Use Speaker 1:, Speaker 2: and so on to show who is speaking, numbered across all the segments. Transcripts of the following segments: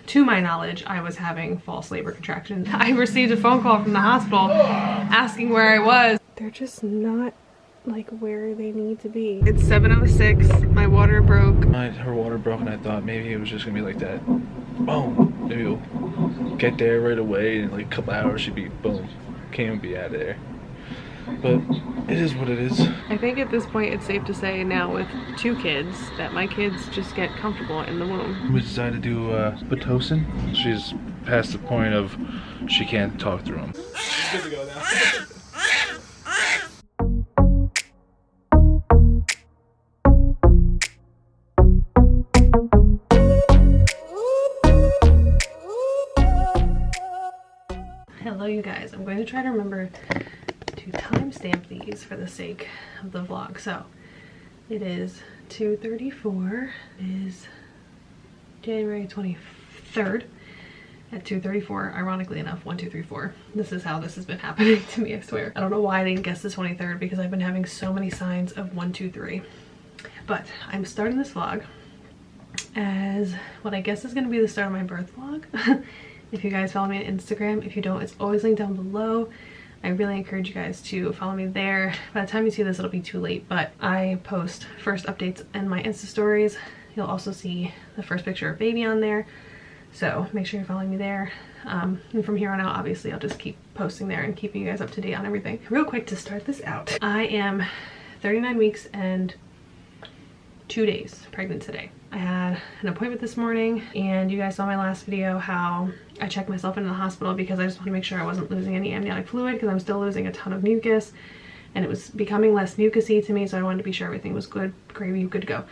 Speaker 1: to my knowledge, I was having false labor contractions. I received a phone call from the hospital asking where I was. They're just not like where they need to be. It's 7:06. My water broke.
Speaker 2: Her water broke, and I thought maybe it was just gonna be like that. Boom. Maybe we'll get there right away, and like a couple hours she'd be boom. Can't even be out of there. But it is what it is.
Speaker 1: I think at this point it's safe to say now with 2 kids that my kids just get comfortable in the womb.
Speaker 2: We decided to do Pitocin. She's past the point of she can't talk through them. Good to go now.
Speaker 1: Hello you guys, I'm going to try to remember to timestamp these for the sake of the vlog. So it is 2:34, it is January 23rd at 2:34, ironically enough. 1 2 3 4. This is how this has been happening to me, I swear. I don't know why I didn't guess the 23rd, because I've been having so many signs of 1 2 3. But I'm starting this vlog as what I guess is going to be the start of my birth vlog. If you guys follow me on Instagram, if you don't, it's always linked down below. I really encourage you guys to follow me there. By the time you see this, it'll be too late, but I post first updates in my Insta stories. You'll also see the first picture of baby on there, so make sure you're following me there. And from here on out, obviously, I'll just keep posting there and keeping you guys up to date on everything. Real quick to start this out, I am 39 weeks and 2 days pregnant today. I had an appointment this morning, and you guys saw my last video how I checked myself into the hospital because I just wanted to make sure I wasn't losing any amniotic fluid, because I'm still losing a ton of mucus and it was becoming less mucusy to me, so I wanted to be sure everything was good, gravy, good to go.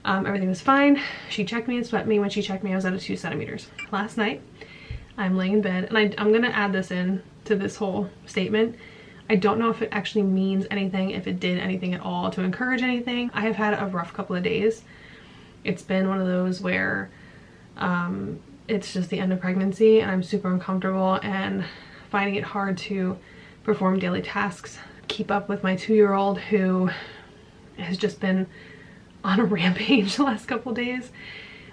Speaker 1: Everything was fine. She checked me and swept me. When she checked me, I was at 2 centimeters. Last night, I'm laying in bed, and I'm gonna add this in to this whole statement. I don't know if it actually means anything, if it did anything at all to encourage anything. I have had a rough couple of days. It's been one of those where it's just the end of pregnancy and I'm super uncomfortable and finding it hard to perform daily tasks, keep up with my 2-year-old who has just been on a rampage the last couple days,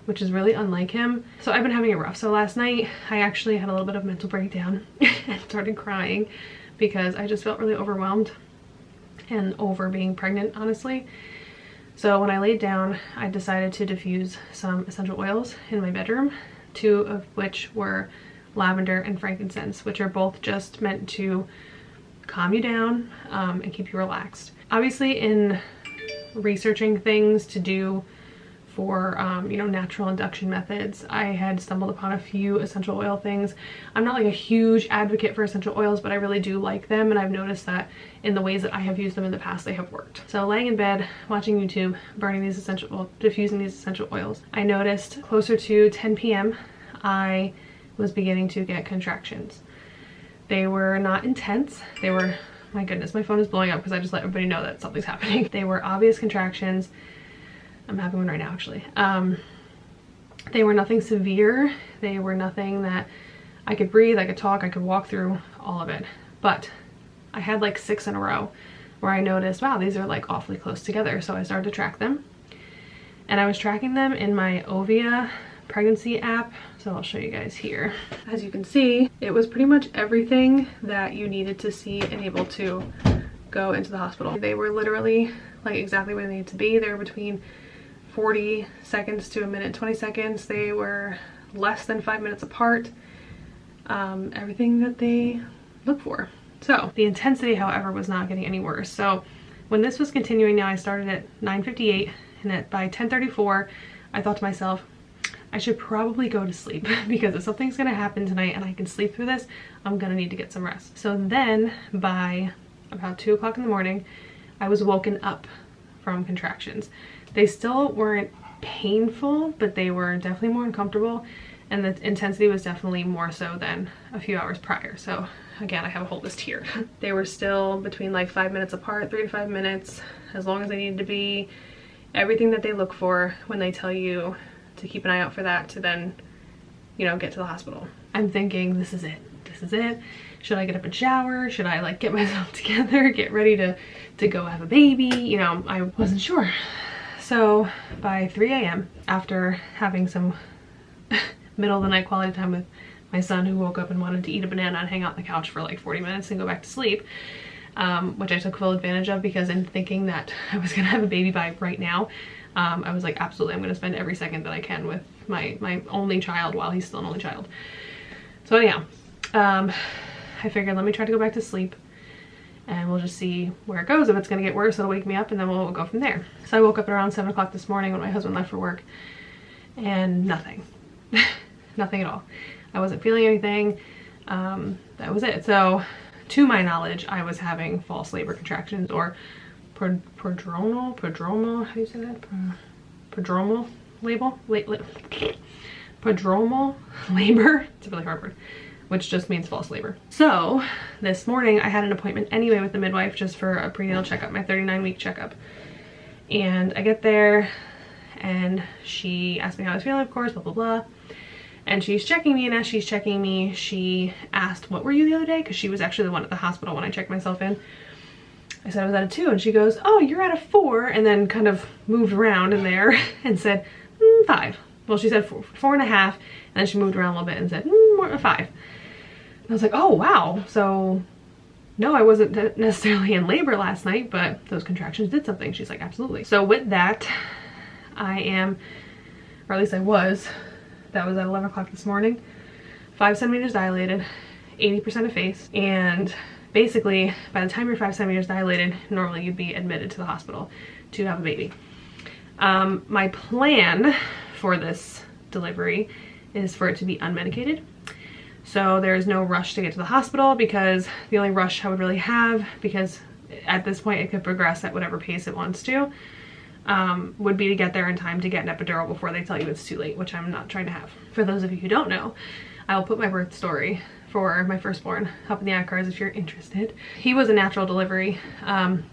Speaker 1: which is really unlike him. So I've been having it rough. So last night I actually had a little bit of mental breakdown and started crying because I just felt really overwhelmed and over being pregnant, honestly. So when I laid down, I decided to diffuse some essential oils in my bedroom, 2 of which were lavender and frankincense, which are both just meant to calm you down and keep you relaxed. Obviously, in researching things to do for you know, natural induction methods, I had stumbled upon a few essential oil things. I'm not like a huge advocate for essential oils, but I really do like them, and I've noticed that in the ways that I have used them in the past, they have worked. So laying in bed, watching YouTube, burning these essential, well, diffusing these essential oils, I noticed closer to 10 p.m. I was beginning to get contractions. They were not intense. They were, my goodness, my phone is blowing up because I just let everybody know that something's happening. They were obvious contractions. I'm having one right now, actually. They were nothing severe. They were nothing that I could breathe, I could talk, I could walk through, all of it. But I had like 6 in a row where I noticed, wow, these are like awfully close together. So I started to track them. And I was tracking them in my Ovia pregnancy app. So I'll show you guys here. As you can see, it was pretty much everything that you needed to see and able to go into the hospital. They were literally like exactly where they needed to be. They were between 40 seconds to 1:20 seconds. They were less than 5 minutes apart. Everything that they look for. So the intensity, however, was not getting any worse. So when this was continuing now, I started at 9:58, and by 10:34, I thought to myself, I should probably go to sleep because if something's gonna happen tonight and I can sleep through this, I'm gonna need to get some rest. So then by about 2 o'clock in the morning, I was woken up from contractions. They still weren't painful, but they were definitely more uncomfortable, and the intensity was definitely more so than a few hours prior. So again, I have a whole list here. They were still between like 5 minutes apart, 3 to 5 minutes, as long as they needed to be. Everything that they look for when they tell you to keep an eye out for that to then, you know, get to the hospital. I'm thinking, this is it. This is it. Should I get up and shower? Should I like get myself together, get ready to go have a baby? You know, I wasn't sure. So by 3 a.m., after having some middle of the night quality time with my son, who woke up and wanted to eat a banana and hang out on the couch for like 40 minutes and go back to sleep, which I took full advantage of, because in thinking that I was gonna have a baby by right now, I was like, absolutely, I'm gonna spend every second that I can with my only child while he's still an only child. So anyhow, I figured let me try to go back to sleep and we'll just see where it goes. If it's gonna get worse, it'll wake me up and then we'll go from there. So I woke up at around 7 o'clock this morning when my husband left for work, and nothing. Nothing at all. I wasn't feeling anything. That was it. So to my knowledge, I was having false labor contractions, or prodromal, how do you say that? Prodromal prodromal labor. It's a really hard word, which just means false labor. So this morning I had an appointment anyway with the midwife, just for a prenatal checkup, my 39-week checkup. And I get there and she asked me how I was feeling, of course, blah, blah, blah. And she's checking me, and as she's checking me, she asked, what were you the other day? Because she was actually the one at the hospital when I checked myself in. I said I was at a 2, and she goes, oh, you're at a 4, and then kind of moved around in there and said, 5. Well, she said 4.5, and then she moved around a little bit and said, more 5. And I was like, oh, wow. So no, I wasn't necessarily in labor last night, but those contractions did something. She's like, absolutely. So with that, I am, or at least I was, that was at 11 o'clock this morning, 5 centimeters dilated, 80% effaced, and basically by the time you're 5 centimeters dilated, normally you'd be admitted to the hospital to have a baby. My plan for this delivery is for it to be unmedicated. So there is no rush to get to the hospital, because the only rush I would really have, because at this point it could progress at whatever pace it wants to, would be to get there in time to get an epidural before they tell you it's too late, which I'm not trying to have. For those of you who don't know, I will put my birth story for my firstborn up in the iCards if you're interested. He was a natural delivery.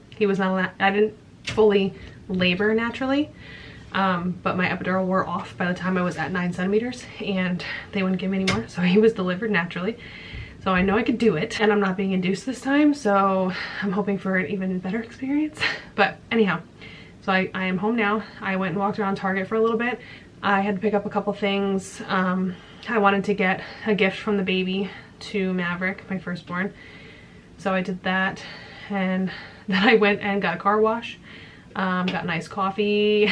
Speaker 1: He was not, I didn't fully labor naturally, but my epidural wore off by the time I was at 9 centimeters and they wouldn't give me any more. So he was delivered naturally. So I know I could do it, and I'm not being induced this time. So I'm hoping for an even better experience. But anyhow, so I am home now. I went and walked around Target for a little bit. I had to pick up a couple things. I wanted to get a gift from the baby to Maverick, my firstborn. So I did that, and then I went and got a car wash, got nice coffee.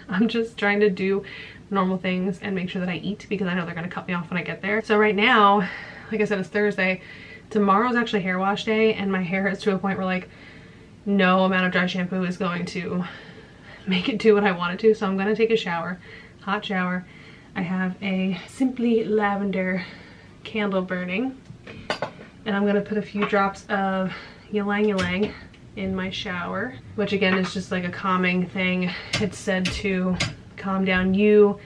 Speaker 1: I'm just trying to do normal things and make sure that I eat, because I know they're gonna cut me off when I get there. So right now, like I said, it's Thursday. Tomorrow's actually hair wash day, and my hair is to a point where like no amount of dry shampoo is going to make it do what I want it to. So I'm gonna take a shower, hot shower. I have a Simply Lavender candle burning, and I'm gonna put a few drops of ylang ylang in my shower, which again is just like a calming thing. It's said to calm down you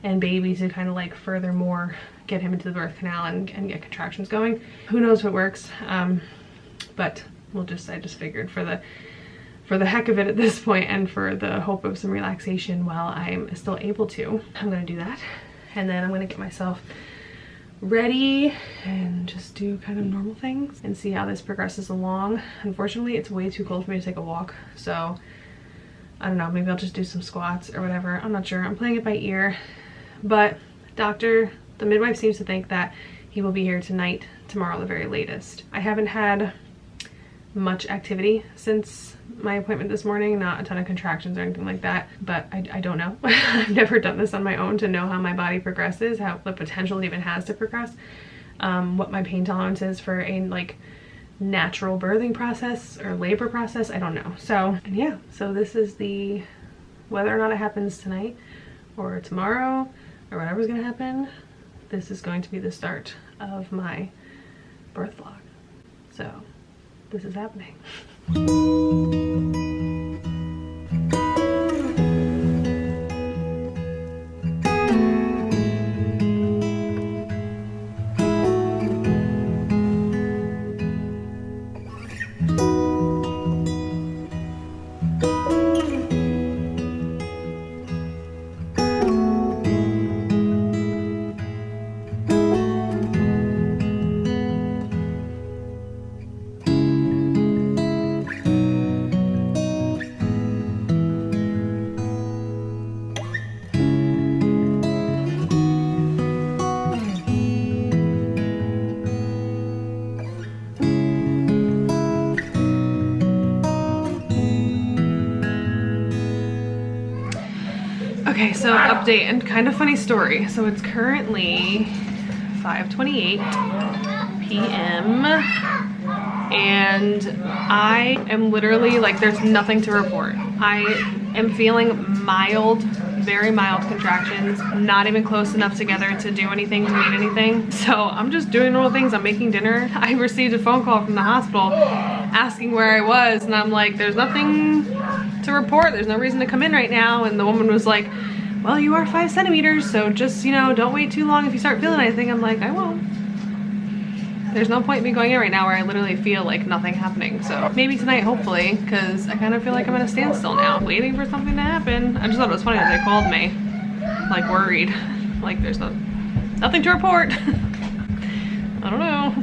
Speaker 1: and baby, to kind of like furthermore get him into the birth canal and get contractions going. Who knows if it works, but I just figured for the heck of it at this point, and for the hope of some relaxation while I'm still able to, I'm gonna do that. And then I'm gonna get myself ready and just do kind of normal things and see how this progresses along. Unfortunately, it's way too cold for me to take a walk, so I don't know, maybe I'll just do some squats or whatever. I'm not sure. I'm playing it by ear, but the midwife seems to think that he will be here tonight, tomorrow, the very latest. I haven't had much activity since my appointment this morning, not a ton of contractions or anything like that, but I don't know. I've never done this on my own to know how my body progresses, how the potential it even has to progress, what my pain tolerance is for a like natural birthing process or labor process. I don't know. So, and yeah, so this is the, whether or not it happens tonight or tomorrow or whatever's gonna happen, this is going to be the start of my birth vlog. So this is happening. Okay, so update and kind of funny story. So it's currently 5:28 p.m. and I am literally like, there's nothing to report. I am feeling mild, very mild contractions, not even close enough together to do anything, to mean anything. So I'm just doing normal things. I'm making dinner. I received a phone call from the hospital asking where I was, and I'm like, there's nothing to report. There's no reason to come in right now. And the woman was like, well, you are 5 centimeters, so just, you know, don't wait too long if you start feeling anything. I'm like, I won't. There's no point in me going in right now where I literally feel like nothing happening. So maybe tonight, hopefully, because I kind of feel like I'm at a standstill now, waiting for something to happen. I just thought it was funny that they called me, like worried, like there's nothing to report. I don't know.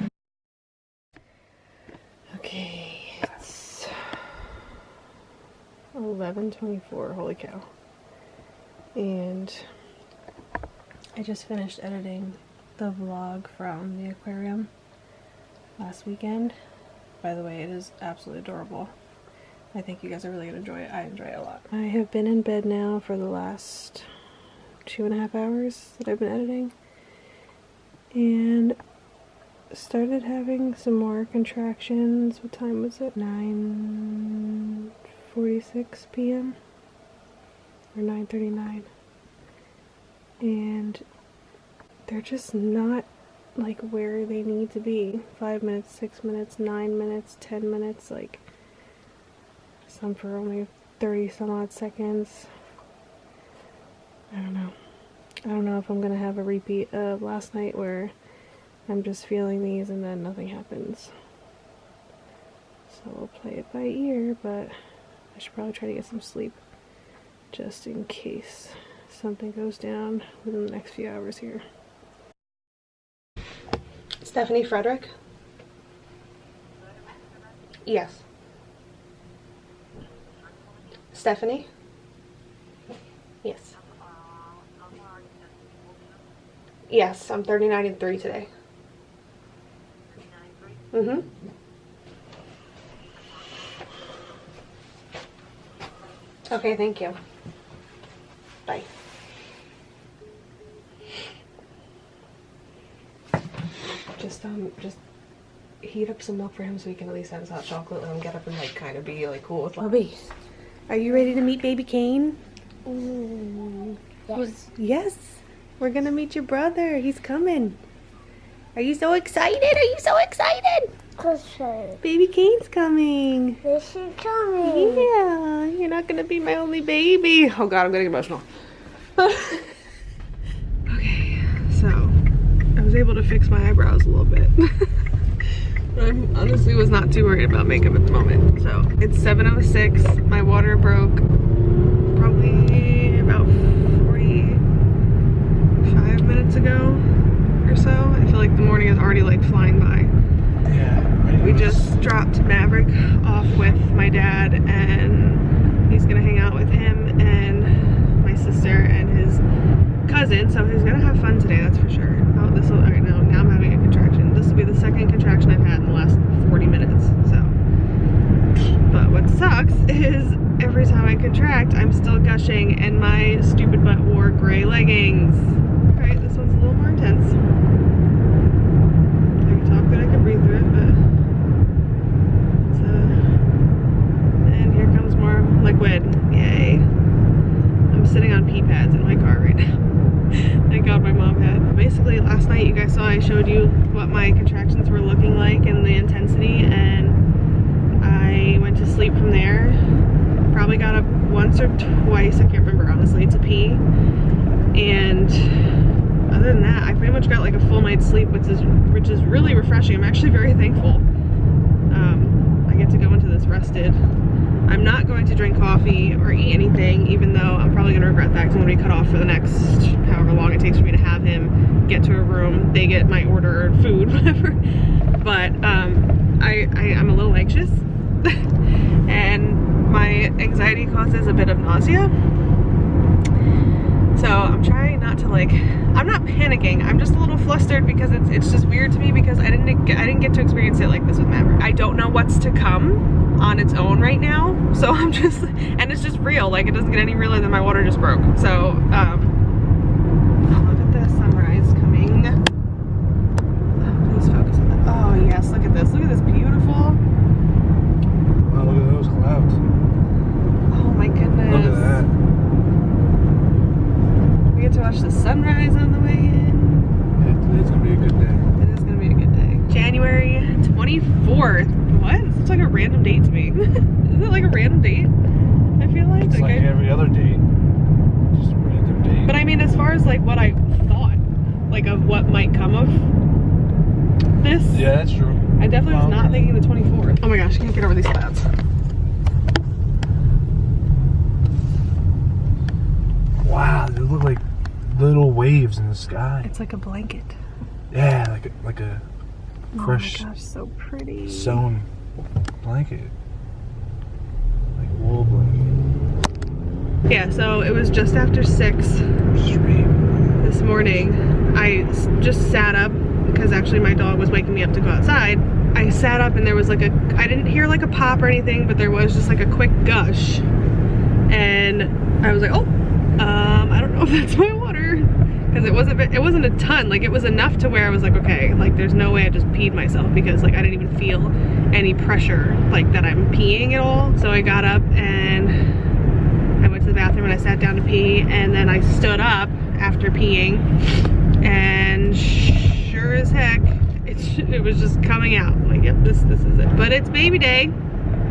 Speaker 1: Okay, it's 11:24. Holy cow! And I just finished editing the vlog from the aquarium last weekend. By the way, it is absolutely adorable. I think you guys are really gonna enjoy it. I enjoy it a lot. I have been in bed now for the last 2.5 hours that I've been editing, and started having some more contractions. What time was it? 9:46 p.m. or 9:39, and they're just not like where they need to be. 5 minutes, 6 minutes, 9 minutes, 10 minutes, like some for only 30 some odd seconds. I don't know. I don't know if I'm gonna have a repeat of last night where I'm just feeling these and then nothing happens. So we'll play it by ear, but I should probably try to get some sleep just in case something goes down within the next few hours here. Stephanie Frederick? Yes. Stephanie? Yes. Yes, I'm 39 and 3 today. Mm-hmm. Okay, thank you. Bye. Just heat up some milk for him so he can at least have his hot chocolate, let him get up and like kind of be like cool with Bubby. Are you ready to meet baby Kane?
Speaker 3: Yes.
Speaker 1: Yes. We're gonna meet your brother. He's coming. Are you so excited? Are you so excited? Baby Kane's coming.
Speaker 3: This is coming.
Speaker 1: Yeah. You're not gonna be my only baby. Oh God, I'm getting emotional. Okay, so I was able to fix my eyebrows a little bit. I honestly was not too worried about makeup at the moment. So it's 7:06. My water broke probably about 45 minutes ago or so. I feel like the morning is already like flying by. We just dropped Maverick off with my dad, and he's gonna hang out with him and my sister and his cousin, so he's gonna have fun today, that's for sure. Oh, this will, alright, now I'm having a contraction. This will be the second contraction I've had in the last 40 minutes, so. But what sucks is every time I contract, I'm still gushing, and my stupid butt wore gray leggings. Alright, this one's a little more intense. I can talk good, I can breathe through it, but it's, and here comes more liquid. Yay. I'm sitting on pee pads in my car right now. Thank God my mom had. Basically, last night you guys saw I showed you what my contractions were looking like and the intensity, and I went to sleep from there. Probably got up once or twice, I can't remember honestly, to pee. And other than that, I pretty much got like a full night's sleep, which is really refreshing. I'm actually very thankful. I get to go into this rested. I'm not going to drink coffee or eat anything, even though I'm probably going to regret that because I'm going to be cut off for the next however long it takes for me to have him get to a room. They get my order food, whatever. But I'm a little anxious and my anxiety causes a bit of nausea. So I'm trying not to like, I'm not panicking, I'm just a little flustered because it's just weird to me because I didn't get to experience it like this with Maverick. I don't know what's to come on its own right now. So I'm just, and it's just real. Like it doesn't get any realer than my water just broke. So, look at the sunrise coming. Oh, please focus on that. Oh yes, look at this. Look at this beautiful.
Speaker 2: Wow, look at those clouds.
Speaker 1: Oh my goodness.
Speaker 2: Look at that.
Speaker 1: We get to watch the sunrise on the way in.
Speaker 2: Today's gonna be a good day.
Speaker 1: It is gonna be a good day. January 24th. What? This looks like a random date to me. Is it like a random date? I feel like.
Speaker 2: It's like every other date. Just a random date.
Speaker 1: But I mean, as far as like what I thought, like of what might come of this.
Speaker 2: Yeah, that's true.
Speaker 1: I definitely was not thinking the 24th. Oh my gosh, I can't get over these clouds.
Speaker 2: Wow, they look like little waves in the sky.
Speaker 1: It's like a blanket.
Speaker 2: Yeah, like a fresh,
Speaker 1: oh my gosh, so pretty.
Speaker 2: sewn blanket. Like wool blanket.
Speaker 1: Yeah, so it was just after 6 this morning. I just sat up because actually my dog was waking me up to go outside. I sat up and there was like a, I didn't hear like a pop or anything, but there was just like a quick gush. And I was like, oh, I don't know if that's my water. Because it wasn't a ton, like it was enough to where I was like, okay, like there's no way I just peed myself, because like I didn't even feel any pressure like that I'm peeing at all. So I got up and I went to the bathroom and I sat down to pee, and then I stood up after peeing, and sure as heck, it was just coming out. Like, yep, this is it. But it's baby day.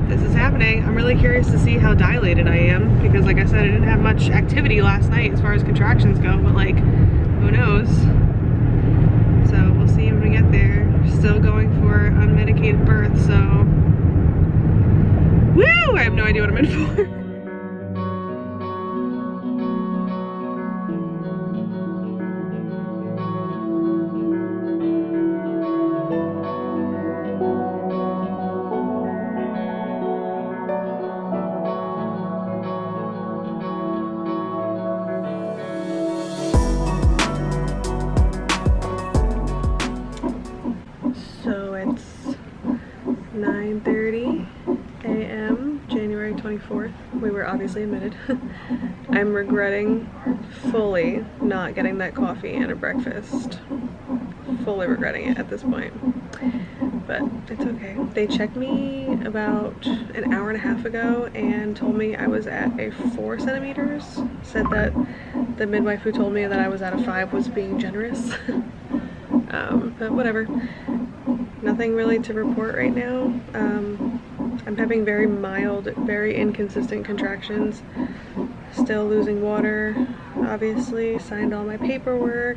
Speaker 1: This is happening. I'm really curious to see how dilated I am, because like I said, I didn't have much activity last night as far as contractions go, but like, who knows? So we'll see when we get there. Still going for unmedicated birth, so woo! I have no idea what I'm in for. So it's 9:30 a.m. January 24th. We were obviously admitted. I'm regretting fully not getting that coffee and a breakfast. Fully regretting it at this point. But it's okay. They checked me about an hour and a half ago and told me I was at a 4 centimeters. Said that the midwife who told me that I was at a 5 was being generous. But whatever. Nothing really to report right now. I'm having very mild, very inconsistent contractions. Still losing water, obviously. Signed all my paperwork.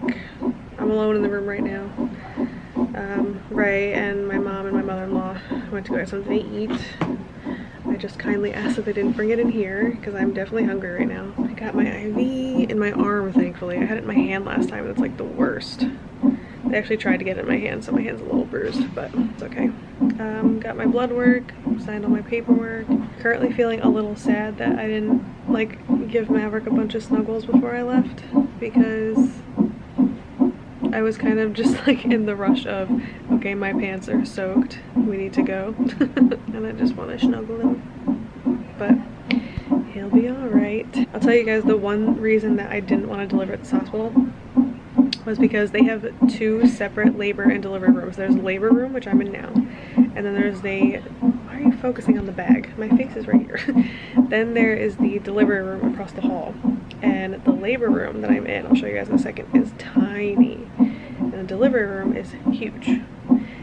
Speaker 1: I'm alone in the room right now. Ray and my mom and my mother-in-law went to go get something to eat. I just kindly asked if they didn't bring it in here, because I'm definitely hungry right now. I got my IV in my arm, thankfully. I had it in my hand last time, and it's like the worst. They actually tried to get it in my hand, so my hand's a little bruised, but it's okay. Got my blood work, signed all my paperwork. Currently feeling a little sad that I didn't like give Maverick a bunch of snuggles before I left, because I was kind of just like in the rush of, okay, my pants are soaked, we need to go. And I just want to snuggle him. But he'll be alright. I'll tell you guys, the one reason that I didn't want to deliver at this hospital was because they have 2 separate labor and delivery rooms. There's a labor room, which I'm in now, and then there's the, why are you focusing on the bag? My face is right here. Then there is the delivery room across the hall, and the labor room that I'm in, I'll show you guys in a second, is tiny, and the delivery room is huge.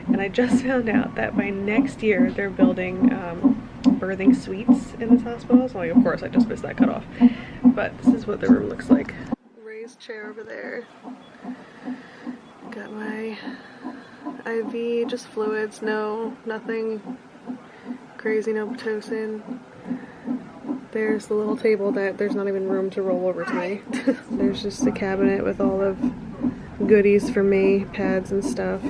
Speaker 1: And I just found out that by next year they're building birthing suites in this hospital. So like, of course I just missed that cutoff, but this is what the room looks like. Raised chair over there. Got my IV, just fluids, nothing crazy, no Pitocin. There's the little table that there's not even room to roll over tonight. There's just a cabinet with all of goodies for me, pads and stuff.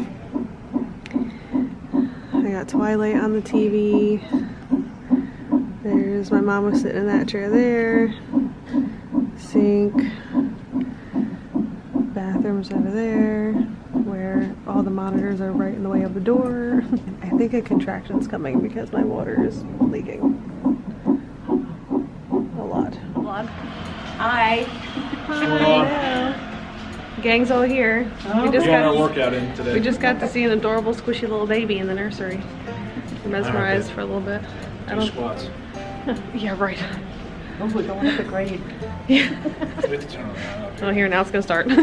Speaker 1: I got Twilight on the TV. There's my mama sitting in that chair there. Sink. Bathrooms over there, where all the monitors are right in the way of the door. I think a contraction's coming because my water is leaking. A lot.
Speaker 3: Vlog. Hi.
Speaker 1: Hello. Gang's all here. We just
Speaker 2: got our workout in today.
Speaker 1: We just got to see an adorable squishy little baby in the nursery. We're mesmerized for a little bit. I don't.
Speaker 2: Squats.
Speaker 1: Yeah, right.
Speaker 3: Oh, we're going up a grade.
Speaker 1: Yeah.
Speaker 2: We have to turn around.
Speaker 1: Oh, here, now it's gonna start.
Speaker 3: Oh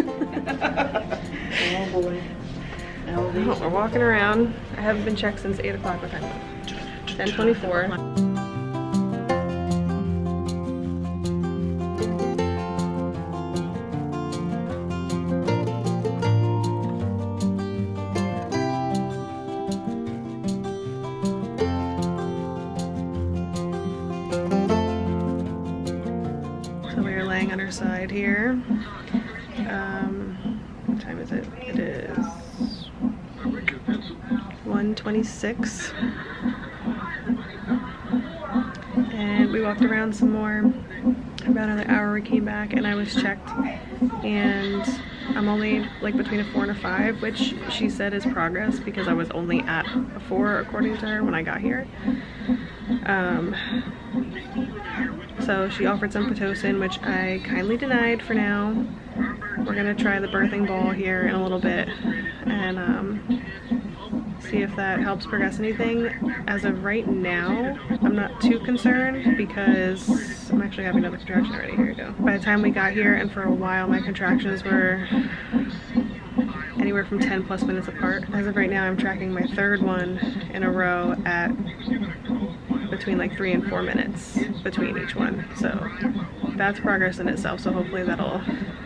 Speaker 3: boy.
Speaker 1: Oh, we're walking around. I haven't been checked since 8 o'clock. What time is it? 10:24. So we are laying on our side here. What time is it? It is 1:26. And we walked around some more. About another hour we came back and I was checked. And I'm only like between a 4 and a 5, which she said is progress because I was only at a 4 according to her when I got here. So she offered some Pitocin, which I kindly denied for now. We're gonna try the birthing ball here in a little bit and see if that helps progress anything. As of right now, I'm not too concerned because I'm actually having another contraction already. Here we go. By the time we got here and for a while, my contractions were anywhere from 10 plus minutes apart. As of right now, I'm tracking my third one in a row at between like 3 and 4 minutes between each one. So that's progress in itself. So hopefully that'll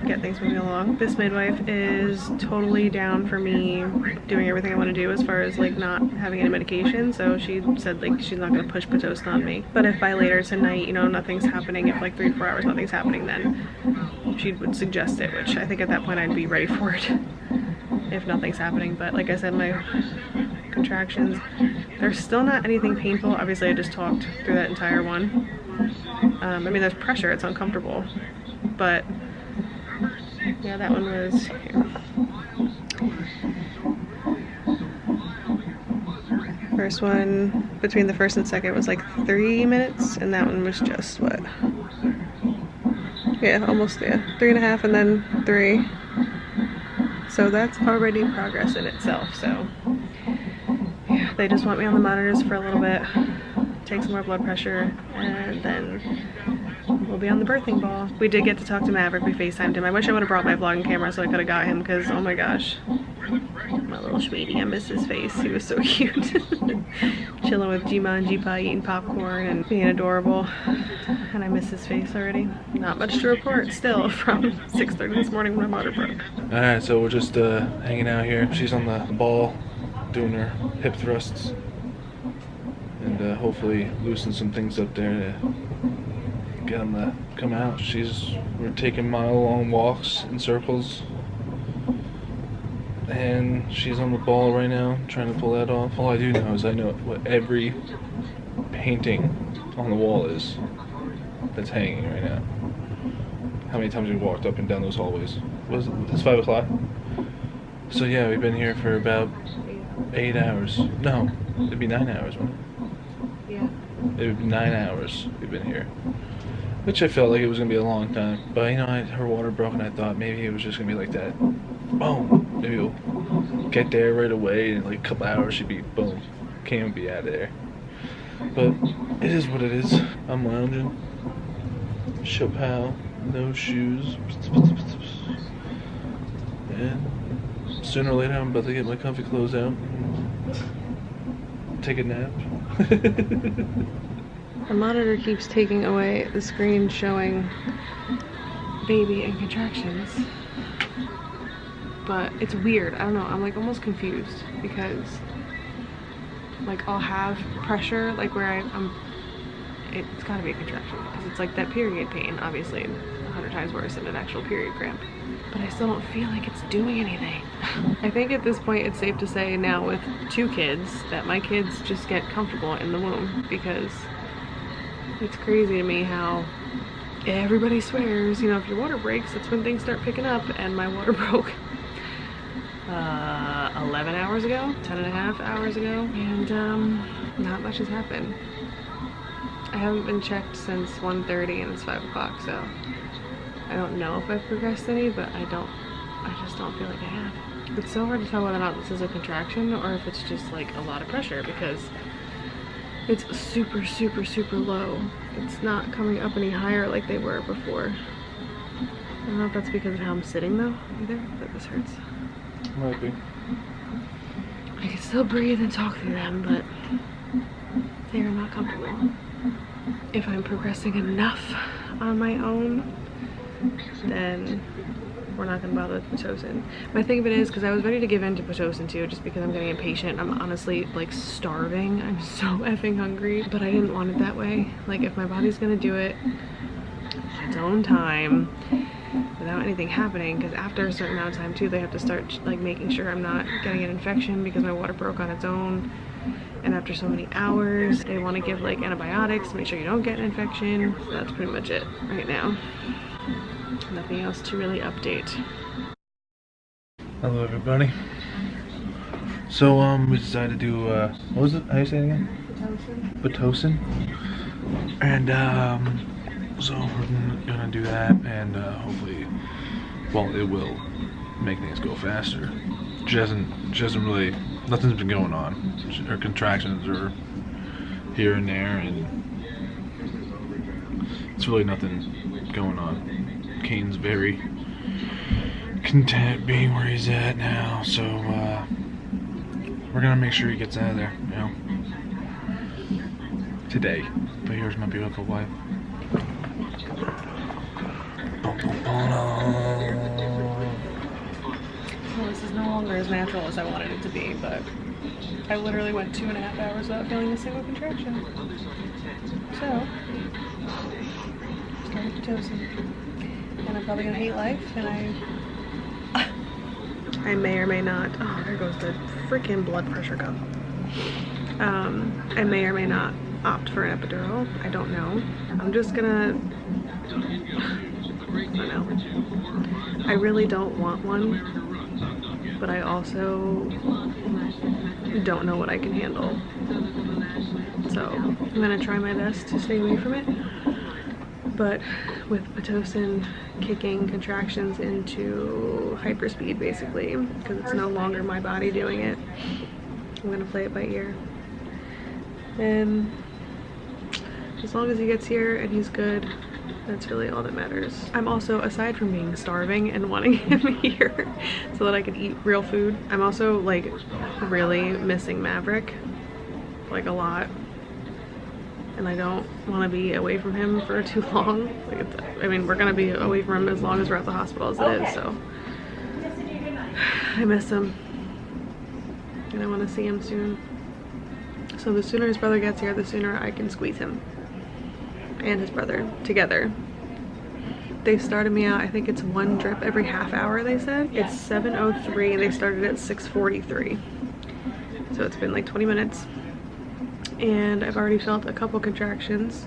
Speaker 1: get things moving along. This midwife is totally down for me doing everything I want to do as far as like not having any medication. So she said like she's not going to push Pitocin on me. But if by later tonight, you know, nothing's happening, if like 3 to 4 hours nothing's happening, then she would suggest it, which I think at that point I'd be ready for it if nothing's happening. But like I said, my contractions, there's still not anything painful. Obviously I just talked through that entire one. I mean there's pressure, it's uncomfortable, but yeah, that one was here. First one, between the first and second was like 3 minutes, and that one was just what? Yeah, almost, yeah, 3.5 and then 3. So that's already progress in itself. So yeah, they just want me on the monitors for a little bit, take some more blood pressure, and then we'll be on the birthing ball. We did get to talk to Maverick. We FaceTimed him. I wish I would have brought my vlogging camera so I could have got him because, oh my gosh, my little sweetie, I miss his face. He was so cute. Chilling with Jima and Jipa, eating popcorn and being adorable. And I miss his face already. Not much to report still from 6:30 this morning when my motor broke.
Speaker 2: Alright, so we're just hanging out here. She's on the ball doing her hip thrusts. And hopefully loosen some things up there to get them to come out. We're taking mile-long walks in circles. And she's on the ball right now, trying to pull that off. All I do know is I know what every painting on the wall is that's hanging right now. How many times we walked up and down those hallways? It's 5 o'clock? So yeah, we've been here for about 8 hours. No, it'd be 9 hours, wouldn't it?
Speaker 1: Yeah.
Speaker 2: It would be 9 hours we've been here. Which I felt like it was going to be a long time. But you know, her water broke and I thought maybe it was just going to be like that. Boom! Maybe we'll get there right away and in like a couple hours she'd be boom. Can't even be out of there. But it is what it is. I'm lounging. Chappelle. No shoes. And sooner or later I'm about to get my comfy clothes out. Take a nap.
Speaker 1: The monitor keeps taking away the screen showing baby and contractions. But it's weird. I don't know. I'm like almost confused because like I'll have pressure like where it's gotta be a contraction because it's like that period pain, obviously 100 times worse than an actual period cramp. But I still don't feel like it's doing anything. I think at this point it's safe to say now with 2 kids that my kids just get comfortable in the womb because it's crazy to me how everybody swears, you know, if your water breaks, that's when things start picking up, and my water broke a 11 hours ago, 10 and a half hours ago, and not much has happened. I haven't been checked since 1:30 and it's 5 o'clock, so I don't know if I've progressed any, but I just don't feel like I have. It's so hard to tell whether or not this is a contraction or if it's just like a lot of pressure, because it's super, super, super low. It's not coming up any higher like they were before. I don't know if that's because of how I'm sitting though, either, but this hurts.
Speaker 2: Might be.
Speaker 1: I can still breathe and talk through them, but they are not comfortable. If I'm progressing enough on my own, then we're not gonna bother with Pitocin. My thing of it is, because I was ready to give in to Pitocin too, just because I'm getting impatient. I'm honestly like starving. I'm so effing hungry, but I didn't want it that way. Like, if my body's gonna do it at its own time without anything happening, because after a certain amount of time too, they have to start like making sure I'm not getting an infection because my water broke on its own. And after so many hours, they want to give like antibiotics to make sure you don't get an infection. So that's pretty much it right now. Nothing else to really update.
Speaker 2: Hello everybody. So we decided to do what was it? How you say it again? Pitocin. And so we're gonna do that, and hopefully, well, it will make things go faster. She hasn't really, nothing's been going on. Her contractions are here and there, and it's really nothing going on. Kane's very content being where he's at now, so we're gonna make sure he gets out of there, you know, today. But here's my beautiful wife.
Speaker 1: Well, this is no longer as natural as I wanted it to be, but I literally went 2.5 hours without feeling a single contraction. So, started Pitocin. And I'm probably gonna hate life, and I may or may not, oh, there goes the freaking blood pressure cup. I may or may not opt for an epidural. I don't know. I'm just gonna, I don't know. I really don't want one, but I also don't know what I can handle. So I'm gonna try my best to stay away from it. But with Pitocin kicking contractions into hyperspeed basically, because it's no longer my body doing it, I'm gonna play it by ear. And as long as he gets here and he's good, that's really all that matters. I'm also, aside from being starving and wanting him here so that I can eat real food, I'm also like really missing Maverick, like a lot. And I don't want to be away from him for too long. Like, I mean, we're gonna be away from him as long as we're at the hospital as it is, so I miss him and I want to see him soon. So the sooner his brother gets here, the sooner I can squeeze him and his brother together. They started me out, I think it's 1 drip every half hour, they said. It's 7:03 and they started at 6:43. So it's been like 20 minutes. And I've already felt a couple contractions,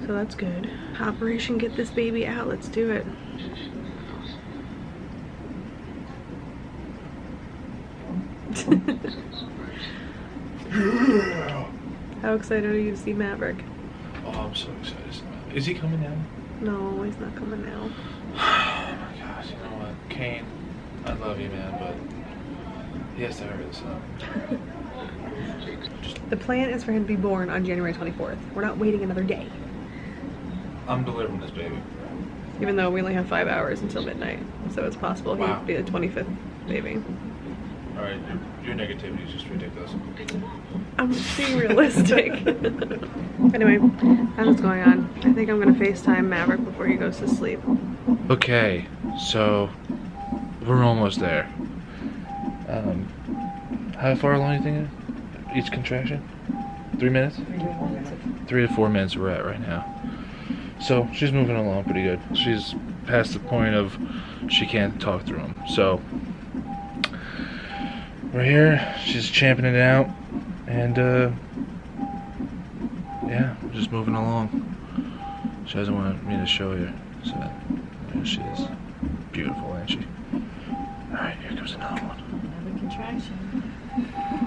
Speaker 1: so that's good. Operation Get This Baby Out, let's do it. How excited are you to see Maverick?
Speaker 2: Oh, I'm so excited to see Maverick. Is he coming now?
Speaker 1: No, he's not coming now.
Speaker 2: Oh my gosh, you know what? Kane, I love you, man, but he has to hurry this up.
Speaker 1: The plan is for him to be born on January 24th. We're not waiting another day.
Speaker 2: I'm delivering this baby.
Speaker 1: Even though we only have 5 hours until midnight. So it's possible he could be the 25th baby.
Speaker 2: Alright, your negativity is just ridiculous.
Speaker 1: I'm being realistic. Anyway, that's what's going on. I think I'm gonna FaceTime Maverick before he goes to sleep.
Speaker 2: Okay, so we're almost there. How far along do you think each contraction? 3 minutes? 3 to 4 minutes we're at right now. So she's moving along pretty good. She's past the point of she can't talk through them. So we're here. She's champing it out, and yeah, just moving along. She doesn't want me to show you, so there she is. Beautiful, ain't she? All right, here comes another one.
Speaker 3: contraction.